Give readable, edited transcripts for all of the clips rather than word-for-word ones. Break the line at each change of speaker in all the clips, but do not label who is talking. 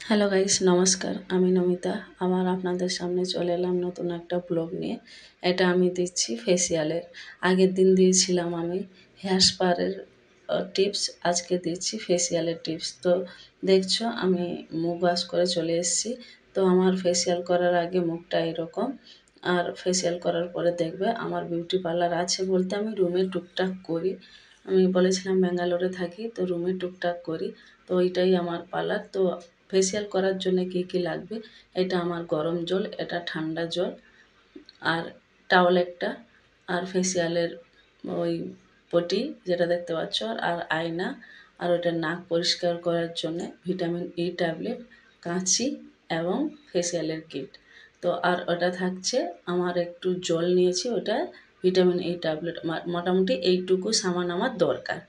Hello guys, নমস্কার। আমি নমিতা। আবার আপনাদের সামনে চলে এলাম নতুন একটা ব্লগ নিয়ে। এটা আমি দিচ্ছি ফেসিয়ালের। আগের দিন দিয়েছিলাম আমি হেয়ার স্পারের টিপস, আজকে দিচ্ছি ফেসিয়ালের টিপস। তো দেখছো আমি মুখ ওয়াশ করে চলে এসেছি। তো আমার ফেসিয়াল করার আগে মুখটা এরকম, আর ফেসিয়াল করার পরে দেখবে আমার বিউটি পার্লার আছে বলতে আমি রুমে টুকটাক করি। আমি বলেছিলাম ব্যাঙ্গালোরে থাকি, তো রুমে টুকটাক করি। তো ওইটাই আমার পার্লার। তো ফেসিয়াল করার জন্য কি কি লাগবে, এটা আমার গরম জল, এটা ঠান্ডা জল, আর টাওয়াল একটা, আর ফেসিয়ালের ওই পটি যেটা দেখতে পাচ্ছ, আর আয়না, আর ওটা নাক পরিষ্কার করার জন্য ভিটামিন ই ট্যাবলেট, কাঁচি এবং ফেসিয়ালের কিট। তো আর ওটা থাকছে আমার একটু জল নিয়েছি, ওটা ভিটামিন ই ট্যাবলেট। মোটামুটি এইটুকু সামান আমার দরকার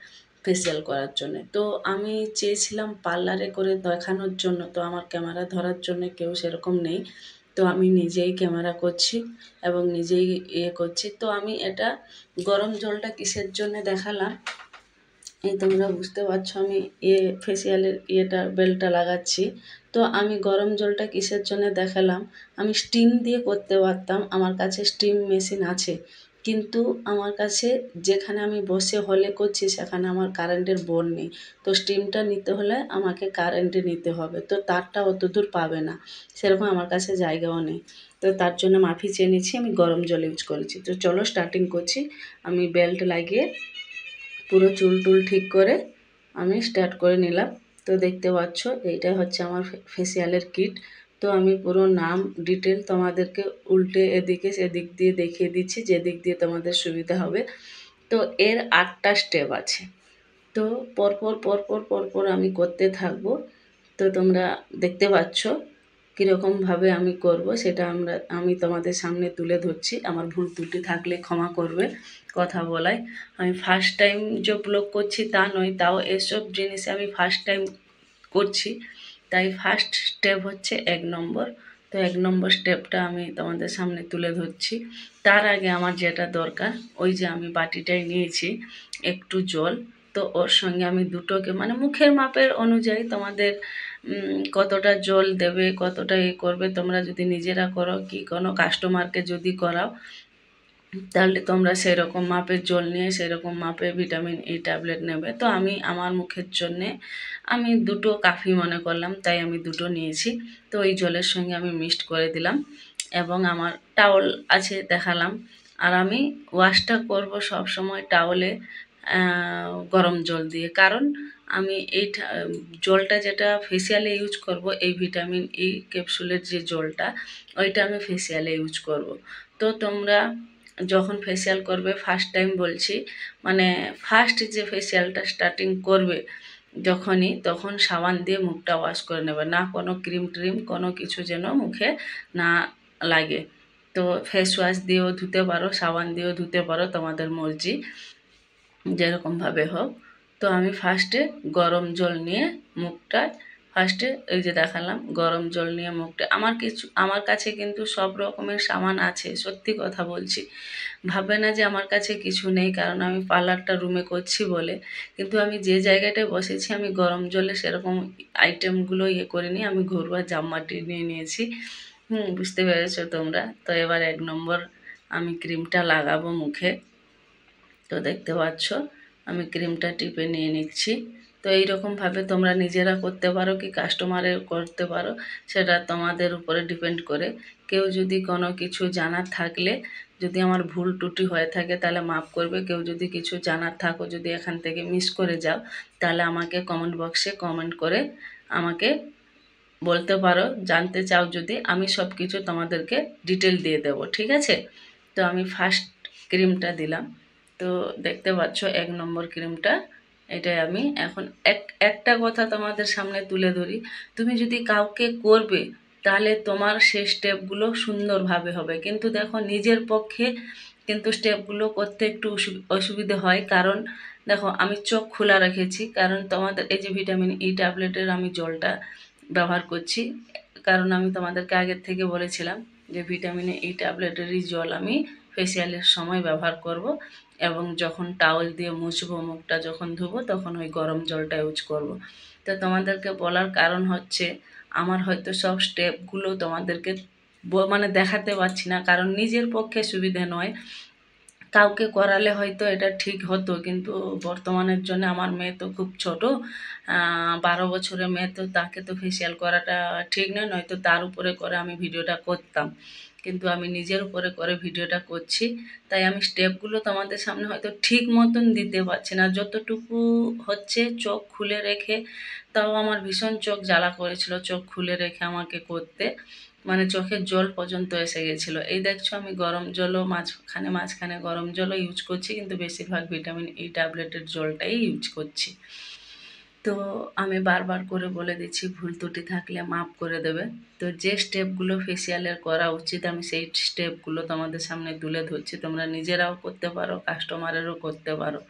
ফেসিয়াল করার জন্য। তো আমি চেয়েছিলাম পার্লারে করে দেখানোর জন্য, তো আমার ক্যামেরা ধরার জন্য কেউ সেরকম নেই। তো আমি নিজেই ক্যামেরা করছি এবং নিজেই করছি। তো আমি এটা গরম জলটা কিসের জন্য দেখালাম, এই তোমরা বুঝতে পারছো আমি ফেসিয়ালের বেলটা লাগাচ্ছি। তো আমি গরম জলটা কিসের জন্য দেখালাম, আমি স্টিম দিয়ে করতে পারতাম, আমার কাছে স্টিম মেশিন আছে, কিন্তু আমার কাছে যেখানে আমি বসে হলে করছি সেখানে আমার কারেন্টের বোর্ড নেই। তো স্টিমটা নিতে হলে আমাকে কারেন্টে নিতে হবে, তো তারটা অত দূর পাবে না, সেরকম আমার কাছে জায়গাও নেই। তো তার জন্য মাফি চেয়ে নিচ্ছি, আমি গরম জল ইউজ করেছি। তো চলো স্টার্টিং করছি। আমি বেল্ট লাগিয়ে পুরো চুল টুল ঠিক করে আমি স্টার্ট করে নিলাম। তো দেখতে পাচ্ছ এইটা হচ্ছে আমার ফেসিয়ালের কিট। তো আমি পুরো নাম ডিটেল তোমাদেরকে উল্টে এদিকে সেদিক দিয়ে দেখিয়ে দিচ্ছি, যেদিক দিয়ে তোমাদের সুবিধা হবে। তো এর 8টা স্টেপ আছে। তো পরপর পরপর পরপর আমি করতে থাকবো। তো তোমরা দেখতে পাচ্ছ কীরকমভাবে আমি করব, সেটা আমি তোমাদের সামনে তুলে ধরছি। আমার ভুল ত্রুটি থাকলে ক্ষমা করবে কথা বলায়। আমি ফার্স্ট টাইম যে ব্লগ করছি তা নয়, তাও এসব জিনিসে আমি ফার্স্ট টাইম করছি, তাই ফার্স্ট স্টেপ হচ্ছে 1 নম্বর। তো 1 নম্বর স্টেপটা আমি তোমাদের সামনে তুলে ধরছি। তার আগে আমার যেটা দরকার, ওই যে আমি বাটিটাই নিয়েছি একটু জল। তো ওর সঙ্গে আমি দুটোকে মানে মুখের মাপের অনুযায়ী তোমাদের কতটা জল দেবে, কতটা করবে, তোমরা যদি নিজেরা করো কি কোনো কাস্টমারকে যদি করাও, তাহলে তোমরা সেরকম মাপের জল নিয়ে সেরকম মাপে ভিটামিন ই ট্যাবলেট নেবে। তো আমি আমার মুখের জন্যে আমি দুটো কাফি মনে করলাম, তাই আমি দুটো নিয়েছি। তো এই জলের সঙ্গে আমি মিক্সড করে দিলাম, এবং আমার টাওয়াল আছে দেখালাম। আর আমি ওয়াশটা করব সব সময় টাওয়ালে গরম জল দিয়ে, কারণ আমি এই জলটা যেটা ফেসিয়ালে ইউজ করব, এই ভিটামিন ই ক্যাপসুলের যে জলটা, ওইটা আমি ফেসিয়ালে ইউজ করব। তো তোমরা যখন ফেসিয়াল করবে, ফার্স্ট টাইম বলছি, মানে ফার্স্ট যে ফেসিয়ালটা স্টার্টিং করবে যখনই, তখন সাবান দিয়ে মুখটা ওয়াশ করে নেবে, না কোনো ক্রিম ট্রিম কোনো কিছু যেন মুখে না লাগে। তো ফেস ওয়াশ দিয়েও ধুতে পারো, সাবান দিয়েও ধুতে পারো, তোমাদের মর্জি যেরকমভাবে হোক। তো আমি ফার্স্টে গরম জল নিয়ে মুখটা ফার্স্টে এই যে দেখালাম, গরম জল নিয়ে মুখটা, আমার কাছে কিন্তু সব রকমের সামান আছে, সত্যি কথা বলছি। ভাববে না যে আমার কাছে কিছু নেই, কারণ আমি পার্লারটা রুমে করছি বলে। কিন্তু আমি যে জায়গাটায় বসেছি আমি গরম জলে সেরকম আইটেমগুলো করিনি, আমি ঘরোয়া জামবাটি নিয়ে নিয়েছি। বুঝতে পেরেছো তোমরা। তো এবার 1 নম্বর আমি ক্রিমটা লাগাবো মুখে। তো দেখতে পাচ্ছ আমি ক্রিমটা টিপে নিয়ে নিচ্ছি। তো এইরকমভাবে তোমরা নিজেরা করতে পারো কি কাস্টমারের করতে পারো, সেটা তোমাদের উপরে ডিপেন্ড করে। কেউ যদি কোনো কিছু জানার থাকলে, যদি আমার ভুল ত্রুটি হয়ে থাকে তাহলে মাফ করবে। কেউ যদি কিছু জানার থাকো, যদি এখান থেকে মিস করে যাও, তাহলে আমাকে কমেন্ট বক্সে কমেন্ট করে আমাকে বলতে পারো। জানতে চাও যদি, আমি সব কিছু তোমাদেরকে ডিটেল দিয়ে দেবো, ঠিক আছে। তো আমি ফার্স্ট ক্রিমটা দিলাম। তো দেখতে পাচ্ছ 1 নম্বর ক্রিমটা, এটাই আমি এখন একটা কথা তোমাদের সামনে তুলে ধরি। তুমি যদি কাউকে করবে, তাহলে তোমার সেই স্টেপগুলো সুন্দরভাবে হবে, কিন্তু দেখো নিজের পক্ষে কিন্তু স্টেপগুলো করতে একটু অসুবিধে হয়। কারণ দেখো আমি চোখ খোলা রেখেছি, কারণ তোমাদের এই যে ভিটামিন ই ট্যাবলেটের আমি জলটা ব্যবহার করছি, কারণ আমি তোমাদেরকে আগের থেকে বলেছিলাম যে ভিটামিন ই ট্যাবলেটেরই জল আমি ফেসিয়ালের সময় ব্যবহার করব, এবং যখন টাওয়েল দিয়ে মুছবো মুখটা, যখন ধুবো, তখন ওই গরম জলটা ইউজ করব। তো তোমাদেরকে বলার কারণ হচ্ছে, আমার হয়তো সব স্টেপগুলো তোমাদেরকে মানে দেখাতে পারছি না, কারণ নিজের পক্ষে সুবিধে নয়। কাউকে করালে হয়তো এটা ঠিক হতো, কিন্তু বর্তমানের জন্য আমার মেয়ে তো খুব ছোট, 12 বছরের মেয়ে, তো তাকে তো ফেসিয়াল করাটা ঠিক নয়, নয়তো তার উপরে করে আমি ভিডিওটা করতাম, কিন্তু আমি নিজের উপরে করে ভিডিওটা করছি। তাই আমি স্টেপগুলো তোমাদের সামনে হয়তো ঠিক মতন দিতে পারছি না, যতটুকু হচ্ছে চোখ খুলে রেখে। তাও আমার ভীষণ চোখ জ্বালা করেছিল চোখ খুলে রেখে আমাকে করতে, মানে চোখের জল পর্যন্ত এসে গেছিলো। এই দেখছো আমি গরম জলও মাঝখানে মাঝখানে গরম জলও ইউজ করছি, কিন্তু বেশিরভাগ ভিটামিন ই ট্যাবলেটের জলটাই ইউজ করছি। তো আমি বারবার করে বলে দিচ্ছি, ভুল ত্রুটি থাকলে মাফ করে দেবে। তো যে স্টেপগুলো ফেসিয়ালের করা উচিত আমি সেই স্টেপগুলো তোমাদের সামনে তুলে ধরছি, তোমরা নিজেরাও করতে পারো, কাস্টমারেরও করতে পারো।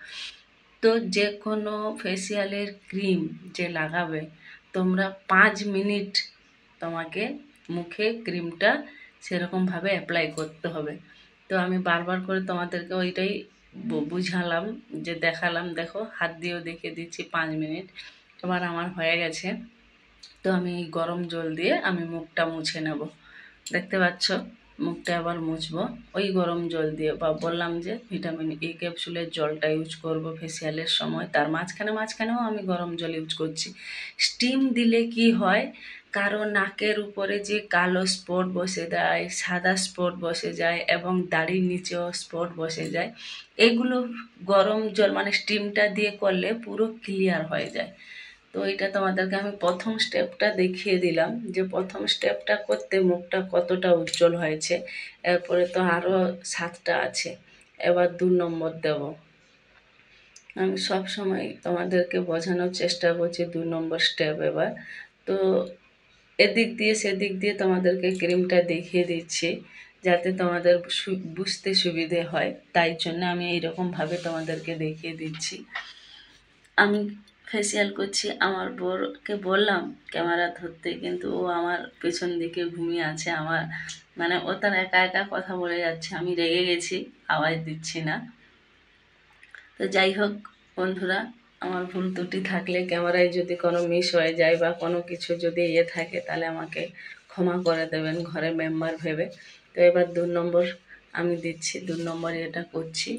তো যে কোনো ফেসিয়ালের ক্রিম যে লাগাবে, তোমরা 5 মিনিট তোমাকে মুখে ক্রিমটা সেরকমভাবে অ্যাপ্লাই করতে হবে। তো আমি বারবার করে তোমাদেরকে ওইটাই বুঝালাম, যে দেখালাম, দেখো হাত দিয়েও দেখিয়ে দিচ্ছি 5 মিনিট। এবার আমার হয়ে গেছে। তো আমি গরম জল দিয়ে আমি মুখটা মুছে নেব। দেখতে পাচ্ছ, মুখটা আবার মুছবো ওই গরম জল দিয়ে, বা বললাম যে ভিটামিন ই ক্যাপসুলের জলটা ইউজ করব ফেসিয়ালের সময়, তার মাঝখানেও আমি গরম জল ইউজ করছি। স্টিম দিলে কি হয়, কারো নাকের উপরে যে কালো স্পট বসে যায়, সাদা স্পট বসে যায়, এবং দাড়ির নিচেও স্পট বসে যায়, এগুলো গরম জল মানে স্টিমটা দিয়ে করলে পুরো ক্লিয়ার হয়ে যায়। তো এটা তোমাদেরকে আমি প্রথম স্টেপটা দেখিয়ে দিলাম, যে প্রথম স্টেপটা করতে মুখটা কতটা উজ্জ্বল হয়েছে। এরপরে তো আরও 7টা আছে, এবার 2 নম্বর দেব। আমি সব সময় তোমাদেরকে বোঝানোর চেষ্টা করছি 2 নম্বর স্টেপ এবার। তো এদিক দিয়ে সেদিক দিয়ে তোমাদেরকে ক্রিমটা দেখিয়ে দিচ্ছি, যাতে তোমাদের বুঝতে সুবিধে হয়, তাই জন্য আমি এইরকমভাবে তোমাদেরকে দেখিয়ে দিচ্ছি। আমি ফেসিয়াল করছি, আমার বরকে বললাম ক্যামেরা ধরতে, কিন্তু ও আমার পেছন দিকে ঘুমিয়ে আছে। আমার মানে ও তার একা একা কথা বলে যাচ্ছে, আমি রেগে গেছি, আওয়াজ দিচ্ছি না। তো যাই হোক বন্ধুরা, আমার ভুল ত্রুটি থাকলে ক্যামেরায় যদি কোনো মিস হয়ে যায় বা কোনো কিছু যদি থাকে, তাহলে আমাকে ক্ষমা করে দেবেন ঘরে মেম্বার ভেবে। তো এবার 2 নম্বর আমি দিচ্ছি, 2 নম্বর এটা করছি।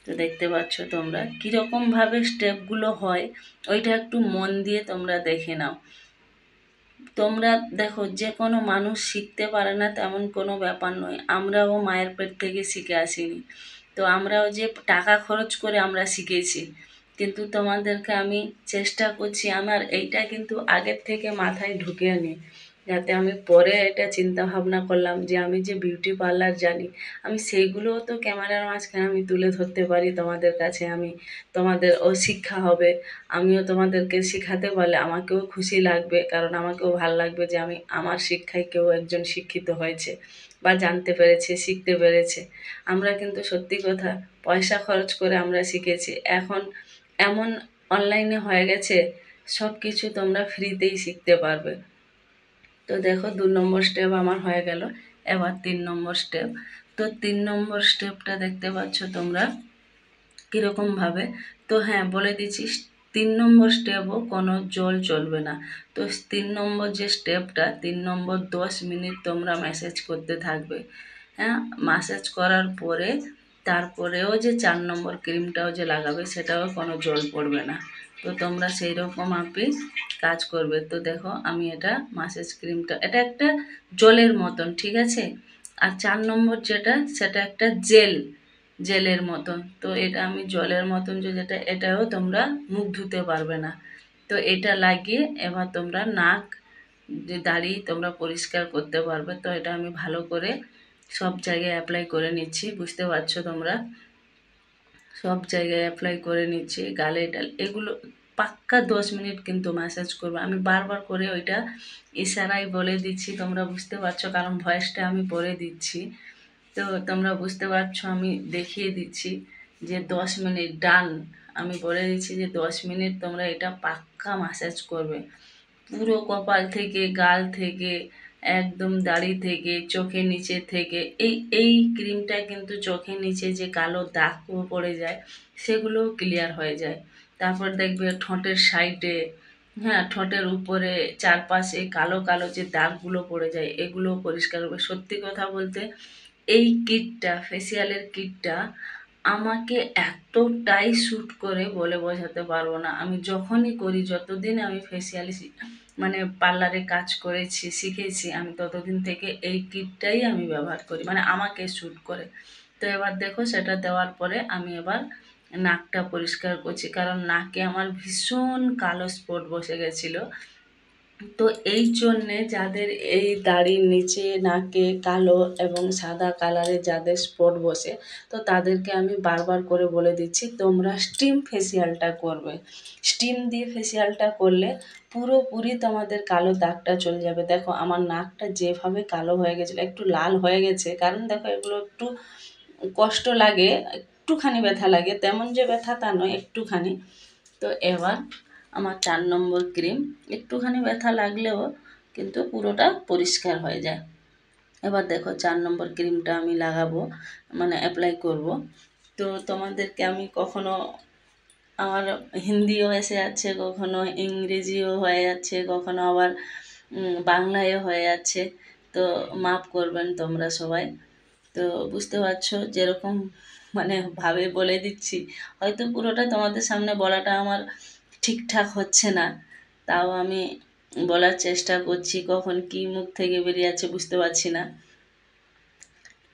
তো দেখতে পাচ্ছ তোমরা কীরকমভাবে স্টেপগুলো হয়, ওইটা একটু মন দিয়ে তোমরা দেখে নাও। তোমরা দেখো, যে কোনো মানুষ শিখতে পারে না তেমন কোনো ব্যাপার নয়, আমরাও মায়ের পেট থেকে শিখে আসিনি। তো আমরাও যে টাকা খরচ করে আমরা শিখেছি, কিন্তু তোমাদেরকে আমি চেষ্টা করছি, আমার এইটা কিন্তু আগের থেকে মাথায় ঢুকিয়ে নিই, যাতে আমি পরে এটা চিন্তা ভাবনা করলাম যে আমি যে বিউটি পার্লার জানি, আমি সেইগুলোও তো ক্যামেরার মাঝখানে আমি তুলে ধরতে পারি তোমাদের কাছে। আমি তোমাদের ও শিক্ষা হবে, আমিও তোমাদেরকে শেখাতে পারলে আমাকেও খুশি লাগবে, কারণ আমাকেও ভালো লাগবে যে আমি আমার শিক্ষায় কেউ একজন শিক্ষিত হয়েছে বা জানতে পেরেছে, শিখতে পেরেছে। আমরা কিন্তু সত্যি কথা পয়সা খরচ করে আমরা শিখেছি, এখন এমন অনলাইনে হয়ে গেছে সব কিছু তোমরা ফ্রিতেই শিখতে পারবে। তো দেখো 2 নম্বর স্টেপ আমার হয়ে গেল, এবার 3 নম্বর স্টেপ। তো 3 নম্বর স্টেপটা দেখতে পাচ্ছ তোমরা কীরকমভাবে। তো হ্যাঁ, বলে দিচ্ছি 3 নম্বর স্টেপও কোনো জল চলবে না। তো 3 নম্বর যে স্টেপটা, 3 নম্বর 10 মিনিট তোমরা ম্যাসেজ করতে থাকবে। হ্যাঁ, ম্যাসেজ করার পরে তারপরেও যে 4 নম্বর ক্রিমটাও যে লাগাবে, সেটাও কোনো জল পড়বে না। তো তোমরা সেই রকম আপনি কাজ করবে। তো দেখো আমি এটা ম্যাসেজ ক্রিমটা, এটা একটা জলের মতন, ঠিক আছে। আর 4 নম্বর যেটা, সেটা একটা জেলের মতন। তো এটা আমি জলের মতন যেটা, এটাও তোমরা মুখ ধুতে পারবে না। তো এটা লাগিয়ে এবার তোমরা নাক যে দাড়ি তোমরা পরিষ্কার করতে পারবে। তো এটা আমি ভালো করে সব জায়গায় অ্যাপ্লাই করে নিচ্ছি, বুঝতে পারছো তোমরা, সব জায়গায় অ্যাপ্লাই করে নিচ্ছি, গালে এগুলো পাক্কা 10 মিনিট কিন্তু ম্যাসাজ করবো। আমি বারবার করে ওইটা ইশারায় বলে দিচ্ছি, তোমরা বুঝতে পারছো, কারণ ভয়েসটা আমি পরে দিচ্ছি। তো তোমরা বুঝতে পারছো, আমি দেখিয়ে দিচ্ছি যে 10 মিনিট ডান, আমি বলে দিচ্ছি যে 10 মিনিট তোমরা এটা পাক্কা ম্যাসাজ করবে, পুরো কপাল থেকে, গাল থেকে, একদম দাড়ি থেকে, চোখের নিচে থেকে। এই ক্রিমটা কিন্তু চোখের নিচে যে কালো দাগও পড়ে যায়, সেগুলোও ক্লিয়ার হয়ে যায়। তারপর দেখবে ঠোঁটের সাইডে, হ্যাঁ, ঠোঁটের উপরে চারপাশে কালো কালো যে দাগগুলো পড়ে যায় এগুলো পরিষ্কার হবে। সত্যি কথা বলতে এই কিটটা, ফেসিয়ালের কিটটা আমাকে এতটাই স্যুট করে বলে বোঝাতে পারবো না। আমি যখনই করি, যতদিন আমি ফেসিয়াল মানে পার্লারে কাজ করেছি, শিখেছি, আমি ততদিন থেকে এই কিটটাই আমি ব্যবহার করি, মানে আমাকে স্যুট করে। তো এবার দেখো সেটা দেওয়ার পরে আমি এবার নাকটা পরিষ্কার করছি, কারণ নাকে আমার ভীষণ কালো স্পট বসে গেছিলো। তো এই জন্যে যাদের এই দাড়ির নিচে নাকে কালো এবং সাদা কালারের যাদের স্পট বসে, তো তাদেরকে আমি বারবার করে বলে দিচ্ছি তোমরা স্টিম ফেসিয়ালটা করবে। স্টিম দিয়ে ফেসিয়ালটা করলে পুরোপুরি তোমাদের কালো দাগটা চলে যাবে। দেখো আমার নাকটা যেভাবে কালো হয়ে গেছিলো, একটু লাল হয়ে গেছে, কারণ দেখো এগুলো একটু কষ্ট লাগে, একটুখানি ব্যথা লাগে, তেমন যে ব্যথা তা নয়, একটুখানি। তো এবার আমার 4 নম্বর ক্রিম, একটুখানি ব্যথা লাগলেও কিন্তু পুরোটা পরিষ্কার হয়ে যায়। এবার দেখো 4 নম্বর ক্রিমটা আমি লাগাবো, মানে অ্যাপ্লাই করব। তো তোমাদেরকে আমি কখনো আমার হিন্দিও এসে যাচ্ছে, কখনো ইংরেজিও হয়ে যাচ্ছে, কখনো আবার বাংলায়ও হয়ে যাচ্ছে। তো মাফ করবেন তোমরা সবাই। তো বুঝতে পারছো যেরকম মানে ভাবে বলে দিচ্ছি, হয়তো পুরোটা তোমাদের সামনে বলাটা আমার ঠিকঠাক হচ্ছে না, তাও আমি বলার চেষ্টা করছি, কখন কি মুখ থেকে বেরিয়ে যাচ্ছে বুঝতে পারছি না।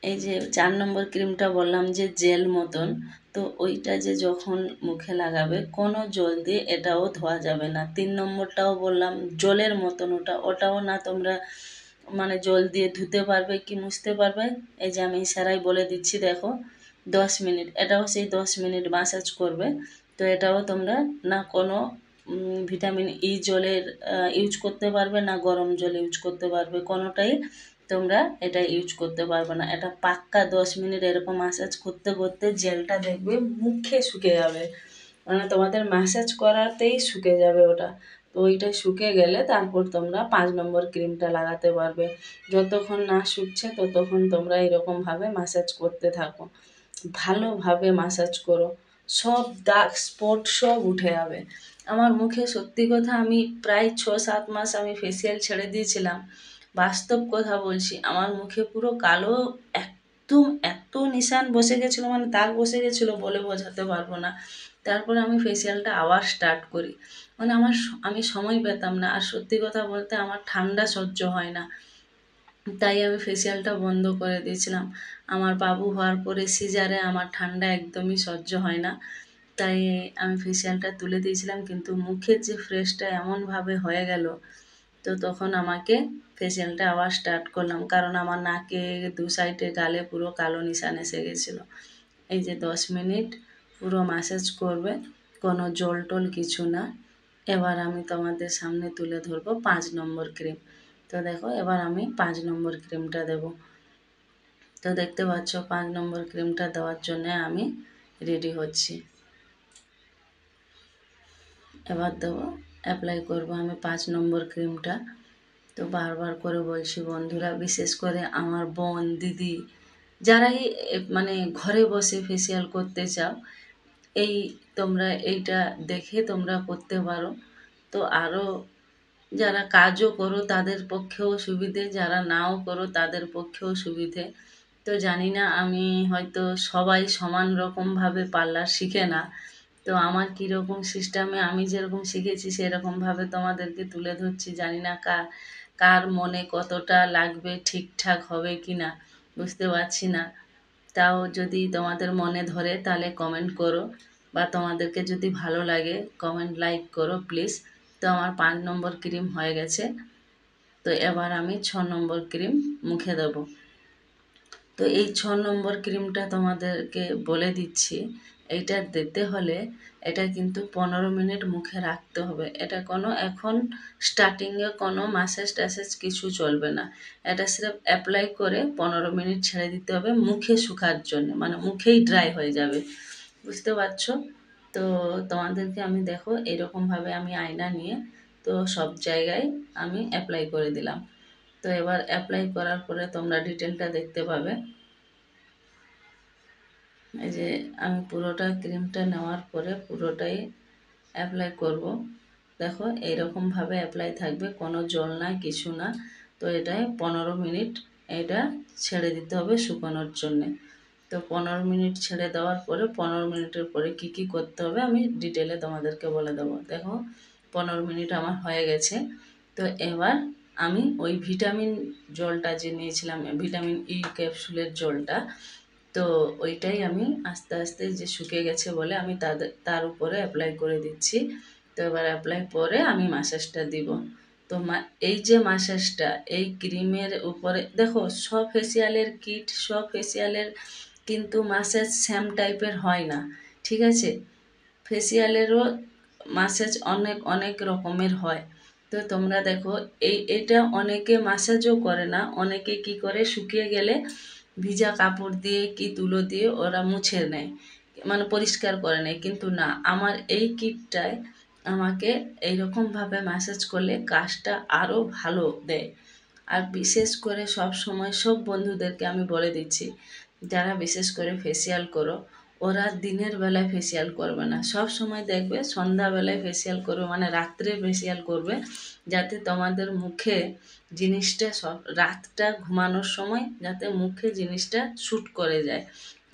এই যে 4 নম্বর ক্রিমটা বললাম যে জেল মতন, তো ওইটা যে যখন মুখে লাগাবে কোনো জল দিয়ে এটাও ধোয়া যাবে না। 3 নম্বরটাও বললাম জলের মতন, ওটাও না তোমরা মানে জল দিয়ে ধুতে পারবে কি মুছতে পারবে। এই যে আমি ইশারায় বলে দিচ্ছি, দেখো 10 মিনিট, এটাও সেই 10 মিনিট মাসাজ করবে। তো এটাও তোমরা না কোনো ভিটামিন ই জলের ইউজ করতে পারবে, না গরম জল ইউজ করতে পারবে, কোনোটাই তোমরা এটা ইউজ করতে পারবে না। এটা পাক্কা 10 মিনিট এরকম ম্যাসাজ করতে করতে জেলটা দেখবে মুখে শুকে যাবে, মানে তোমাদের ম্যাসাজ করাতেই শুকে যাবে ওটা। তো ওইটা শুকে গেলে তারপর তোমরা 5 নম্বর ক্রিমটা লাগাতে পারবে। যতক্ষণ না শুকছে ততক্ষণ তোমরা এরকমভাবে ম্যাসাজ করতে থাকো, ভালোভাবে ম্যাসাজ করো, সব দাগ স্পট সব উঠে যাবে। আমার মুখে সত্যি কথা, আমি প্রায় 6-7 মাস আমি ফেসিয়াল ছেড়ে দিয়েছিলাম, বাস্তব কথা বলছি, আমার মুখে পুরো কালো একদম এত নিশান বসে গেছিলো, মানে দাগ বসে গেছিলো বলে বোঝাতে পারবো না। তারপরে আমি ফেসিয়ালটা আবার স্টার্ট করি, মানে আমি সময় পেতাম না, আর সত্যি কথা বলতে আমার ঠান্ডা সহ্য হয় না, তাই আমি ফেসিয়ালটা বন্ধ করে দিয়েছিলাম। আমার বাবু হওয়ার পরে সিজারে আমার ঠান্ডা একদমই সহ্য হয় না, তাই আমি ফেসিয়ালটা তুলে দিয়েছিলাম। কিন্তু মুখের যে ফ্রেশটা এমনভাবে হয়ে গেল, তো তখন আমাকে ফেসিয়ালটা আবার স্টার্ট করলাম, কারণ আমার নাকে দু সাইডে গালে পুরো কালো নিশান এসে গেছিলো। এই যে 10 মিনিট পুরো ম্যাসাজ করবে, কোনো জল টল কিছু না। এবার আমি তোমাদের সামনে তুলে ধরবো 5 নম্বর ক্রিম। তো দেখো এবার আমি 5 নম্বর ক্রিমটা দেব। তো দেখতে পাচ্ছ 5 নম্বর ক্রিমটা দেওয়ার জন্য আমি রেডি হচ্ছি। এবার দেবো, অ্যাপ্লাই করবো আমি 5 নম্বর ক্রিমটা। তো বারবার করে বলছি বন্ধুরা, বিশেষ করে আমার বোন দিদি যারাই মানে ঘরে বসে ফেসিয়াল করতে চাও, এই তোমরা এইটা দেখে তোমরা করতে পারো। তো আরও যারা কাজও করো তাদের পক্ষেও সুবিধে, যারা নাও করো তাদের পক্ষেও সুবিধে। তো জানি না, আমি হয়তো সবাই সমান রকমভাবে পার্লার শিখে না, তো আমার কীরকম সিস্টেমে আমি যেরকম শিখেছি সেরকমভাবে তোমাদেরকে তুলে ধরছি। জানি না কার মনে কতটা লাগবে, ঠিকঠাক হবে কি না বুঝতে পারছি না। তাও যদি তোমাদের মনে ধরে তাহলে কমেন্ট করো, বা তোমাদেরকে যদি ভালো লাগে কমেন্ট লাইক করো প্লিজ। তো আমার 5 নম্বর ক্রিম হয়ে গেছে, তো এবার আমি 6 নম্বর ক্রিম মুখে দেবো। তো এই 6 নম্বর ক্রিমটা তোমাদেরকে বলে দিচ্ছি, এইটা দিতে হলে এটা কিন্তু 15 মিনিট মুখে রাখতে হবে। এটা কোনো এখন স্টার্টিংয়ে কোনো ম্যাসাজ ট্যাসাজ কিছু চলবে না, এটা সির্ফ অ্যাপ্লাই করে 15 মিনিট ছেড়ে দিতে হবে মুখে শুকার জন্য, মানে মুখেই ড্রাই হয়ে যাবে, বুঝতে পারছো। তো তোমাদেরকে আমি দেখো এরকমভাবে আমি আয়না নিয়ে তো সব জায়গায় আমি অ্যাপ্লাই করে দিলাম। তো এবার অ্যাপ্লাই করার পরে তোমরা ডিটেলটা দেখতে পাবে। এই যে আমি পুরোটা ক্রিমটা নেওয়ার পরে পুরোটাই অ্যাপ্লাই করব। দেখো এইরকমভাবে অ্যাপ্লাই থাকবে, কোনো জল না কিছু না। তো এটাই 15 মিনিট এটা ছেড়ে দিতে হবে শুকানোর জন্যে। তো 15 মিনিট ছেড়ে দেওয়ার পরে 15 মিনিটের পরে কি কি করতে হবে আমি ডিটেলে তোমাদেরকে বলে দেবো। দেখো 15 মিনিট আমার হয়ে গেছে। তো এবার আমি ওই ভিটামিন জলটা যে নিয়েছিলাম, ভিটামিন ই ক্যাপসুলের জলটা, তো ওইটাই আমি আস্তে আস্তে যে শুকিয়ে গেছে বলে আমি তার উপরে অ্যাপ্লাই করে দিচ্ছি। তো এবার অ্যাপ্লাই পরে আমি মাসাজটা দিব। তো এই যে মাসাজটা এই ক্রিমের উপরে দেখো, সব ফেসিয়ালের কিট, সব ফেসিয়ালের কিন্তু মাসাজ সেম টাইপের হয় না, ঠিক আছে? ফেসিয়ালেরও মাসাজ অনেক অনেক রকমের হয়। তো তোমরা দেখো এটা অনেকে মাসাজও করে না, অনেকে কি করে শুকিয়ে গেলে ভিজা কাপড় দিয়ে কি তুলো দিয়ে ওরা মুছে নেয়, মানে পরিষ্কার করে নেয়। কিন্তু না, আমার এই কিটটায় আমাকে এইরকমভাবে ম্যাসাজ করলে কাজটা আরও ভালো দেয়। আর বিশেষ করে সব সময় সব বন্ধুদেরকে আমি বলে দিচ্ছি, যারা বিশেষ করে ফেসিয়াল করো, ওরা দিনের বেলায় ফেসিয়াল করবে না, সব সময় দেখবে সন্ধ্যাবেলায় ফেসিয়াল করবে, মানে রাত্রে ফেসিয়াল করবে, যাতে তোমাদের মুখে জিনিসটা সব রাতটা ঘুমানোর সময় যাতে মুখে জিনিসটা শ্যুট করে যায়।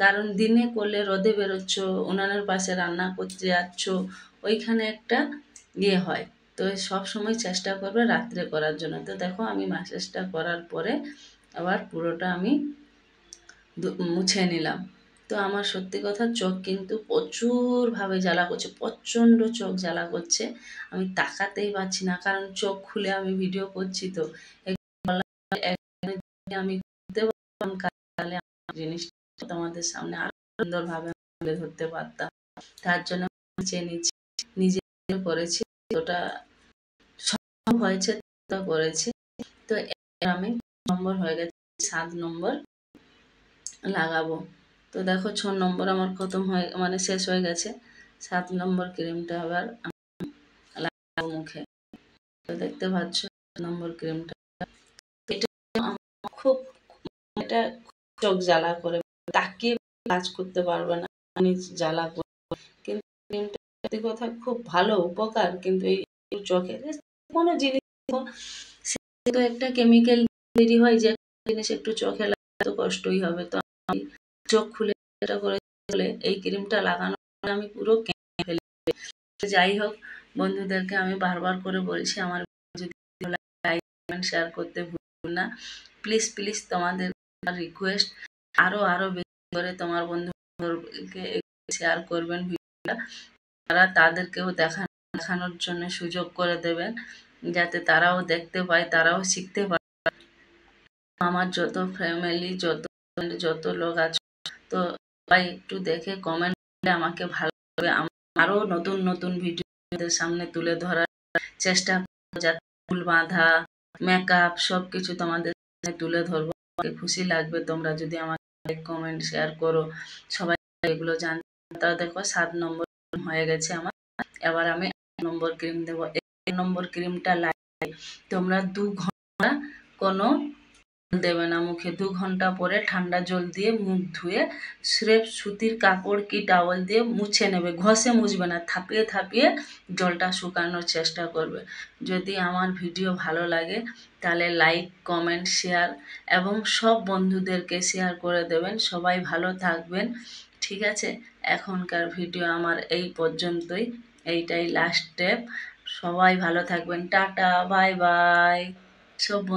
কারণ দিনে করলে রোদে বেরোচ্ছ, উনানের পাশে রান্না করতে যাচ্ছ, ওইখানে একটা হয়। তো সব সময় চেষ্টা করবে রাত্রে করার জন্য। তো দেখো আমি ম্যাসাজটা করার পরে আবার পুরোটা আমি মুছে নিলাম। তো আমার সত্যি কথা চোখ কিন্তু প্রচুরভাবে জ্বালা করছে, প্রচণ্ড চোখ জ্বালা করছে, আমি তাকাতেই পারছি না, কারণ চোখ খুলে আমি ভিডিও করছি। তো আমি করতে পারতাম, তাহলে জিনিসটা তোমাদের সামনে আরো সুন্দরভাবে তুলে ধরতে পারতাম। তার জন্য চেয়ে নিচ্ছি, নিজে করেছি, ওটা সম্ভব হয়েছে তো করেছি। তো আমি নম্বর হয়ে গেছে, 7 নম্বর লাগাবো। তো দেখো 6 নম্বর আমার খতম হয়ে মানে শেষ হয়ে গেছে, 7 নম্বর ক্রিমটা আবার লাগাবো মুখে। তো দেখতে পাচ্ছ নম্বর ক্রিমটা, এটা আমার খুব, এটা চোখ জ্বালা করে, তাকিয়ে কাজ করতে পারবে না, আমি জ্বালা করে। কিন্তু ক্রিমটা সত্যি কথা খুব ভালো উপকার, কিন্তু এই চোখের কোনো জিনিস তো একটা কেমিক্যাল তৈরি হয়, যে জিনিস একটু চোখে লাগলে তো কষ্টই হবে। তো আমি চোখ খুলে এটা করে এই ক্রিমটা লাগানোর পরে আমি পুরো কেঁদে ফেলি। যাই হোক, বন্ধুদেরকে আমি বারবার করে বলছি, আমার যদি লাইক কমেন্ট শেয়ার করতে ভুলবেন না, প্লিজ প্লিজ তোমাদের রিকোয়েস্ট, আরও আরও বেশি করে তোমার বন্ধুদেরকে শেয়ার করবেন ভিডিওটা, তারা তাদেরকেও দেখানোর জন্য সুযোগ করে দেবেন, যাতে তারাও দেখতে পায়, তারাও শিখতে পায়। আমার যত ফ্যামিলি, যত লোক আছে, তো সবাই একটু দেখে কমেন্ট করলে আমাকে ভালো লাগবে। আরও নতুন নতুন ভিডিও সামনে তুলে ধরার চেষ্টা করব, যাতে চুল বাঁধা, মেকআপ সব কিছু তোমাদের সামনে তুলে ধরবো। আমাকে খুশি লাগবে তোমরা যদি আমাকে লাইক কমেন্ট শেয়ার করো, সবাই এগুলো জানতে। তা দেখো 7 নম্বর হয়ে গেছে আমার। এবার আমি 8 নম্বর ক্রিম দেবো। 8 নম্বর ক্রিমটা লাগিয়ে তোমরা 2 ঘন্টা কোনো দেবে না মুখে, 2 ঘন্টা পরে ঠান্ডা জল দিয়ে মুখ ধুয়ে স্রেফ সুতির কাপড় কি টাওয়াল দিয়ে মুছে নেবে, ঘষে মুছবে না, থাপিয়ে থাপিয়ে জলটা শুকানোর চেষ্টা করবে। যদি আমার ভিডিও ভালো লাগে তাহলে লাইক কমেন্ট শেয়ার এবং সব বন্ধুদেরকে শেয়ার করে দেবেন। সবাই ভালো থাকবেন, ঠিক আছে? এখনকার ভিডিও আমার এই পর্যন্তই, এইটাই লাস্ট স্টেপ। সবাই ভালো থাকবেন, টাটা বাই বাই সব বন্ধু।